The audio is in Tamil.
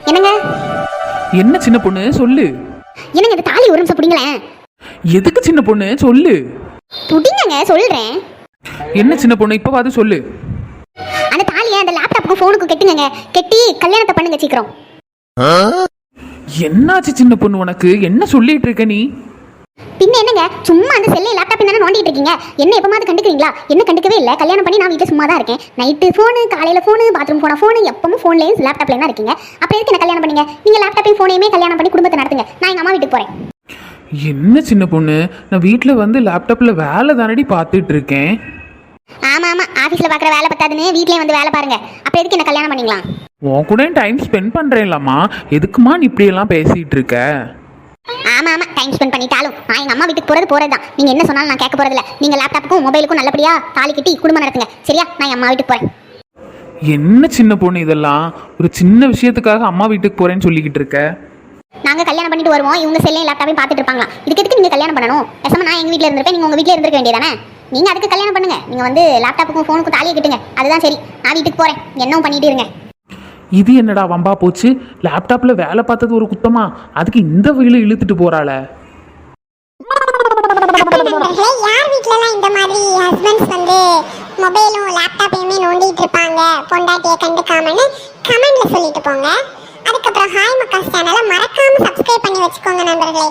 என்னங்க? என்ன சின்ன பொண்ணு சொல்லு. என்னங்க இந்த தாலி ஒரு நிமிஷம் பிடிங்களேன். எதுக்கு சின்ன பொண்ணு சொல்லு. பிடிங்கங்க சொல்றேன். என்ன சின்ன பொண்ணு இப்ப பாத்து சொல்லு. அந்த தாலியை அந்த லேப்டாப்புக்கும் ஃபோனுக்கும் கெட்டுங்க. கெட்டி கல்யாணத்தை பண்ணுங்க சீக்கிரம். என்னாச்சு சின்ன பொண்ணு உனக்கு? என்ன சொல்லிட்டு இருக்க நீ? பின்ன என்னங்க சும்மா அந்த செல்லை லேப்டாப் தானே நோண்டிட்டு இருக்கீங்க. என்ன எப்பமாவது கண்டுக்கிறீங்களா? என்ன கண்டுக்கவே இல்லை. கல்யாணம் பண்ணி நான் வீட்டில் சும்மா தான் இருக்கேன். நைட்டு ஃபோனு, காலையில் ஃபோனு, பாத்ரூம் போனால் ஃபோனு, எப்பவும் ஃபோன்லேயும் லேப்டாப்லேயும் தான் இருக்கீங்க. அப்புறம் எதுக்கு என்ன கல்யாணம் பண்ணீங்க? நீங்கள் லேப்டாப்பையும் ஃபோனையுமே கல்யாணம் பண்ணி குடும்பத்தை நடத்துங்க. நான் எங்கள் அம்மா வீட்டுக்கு போகிறேன். என்ன சின்ன பொண்ணு, நான் வீட்டில் வந்து லேப்டாப்பில் வேலை தானடி பார்த்துட்டு இருக்கேன். ஆமாம் ஆஃபீஸில் பார்க்குற வேலை பத்தாதுன்னு வீட்லேயே வந்து வேலை பாருங்க. அப்புறம் எதுக்கு என்ன கல்யாணம் பண்ணிக்கலாம்? உன் கூட டைம் ஸ்பெண்ட் பண்ணுறேன்லாமா, எதுக்குமா நீ இப்படியெல்லாம் பேசிகிட்டு இருக்க? ஆமாம் டைம் ஸ்பெண்ட் பண்ணிட்டாலும் நான் எங்கள் அம்மா வீட்டுக்கு போகிறது தான். நீங்கள் என்ன சொன்னாலும் நான் கேட்க போகிறதில்ல. நீங்கள் லேப்டாப்புக்கும் மொபைலுக்கும் நல்லபடியாக தாலி கட்டி குடும்பம் நடத்துங்க. சரியா? நான் என் அம்மா வீட்டுக்கு போகிறேன். என்ன சின்ன பொண்ணு இதெல்லாம்? ஒரு சின்ன விஷயத்துக்காக அம்மா வீட்டுக்கு போகிறேன்னு சொல்லிக்கிட்டு இருக்க. நாங்கள் கல்யாணம் பண்ணிட்டு வருவோம், இவங்க செல்லையும் லேப்டாப்பையும் பார்த்துட்டு இருப்பாங்களா? இதுக்கு எதுக்கு நீங்கள் கல்யாணம் பண்ணணும்? பேசாம நான் எங்கள் வீட்டில் இருந்திருப்பேன், நீங்கள் உங்கள் வீட்டில் இருந்திருக்க வேண்டியதானே? நீங்கள் அதுக்கு கல்யாணம் பண்ணுங்க. நீங்கள் வந்து லேப்டாப்புக்கும் ஃபோனுக்கும் தாலியை கட்டுங்க. அதுதான் சரி. நான் வீட்டுக்கு போகிறேன். என்னவும் பண்ணிட்டு இருங்க. இது என்னடா வம்பா போச்சு? லேப்டாப்ல வேலை பார்த்தது ஒரு குத்தமா? அதுக்கு இந்த வகையில இழுத்துட்டு போறாள. யார் வீட்லலாம் இந்த மாதிரி ஹஸ்பண்ட்ஸ் வந்து மொபைலும் லேப்டாப்பையுமே நோண்டிட்டு இருப்பாங்க பொண்டாட்டியை கண்டுக்காமன்னு கமெண்ட்ல சொல்லிட்டு போங்க. அதுக்கப்புறம் ஹாய் மக்கா சேனலை மறக்காம சப்ஸ்கிரைப் பண்ணி வச்சுக்கோங்க நண்பர்களே.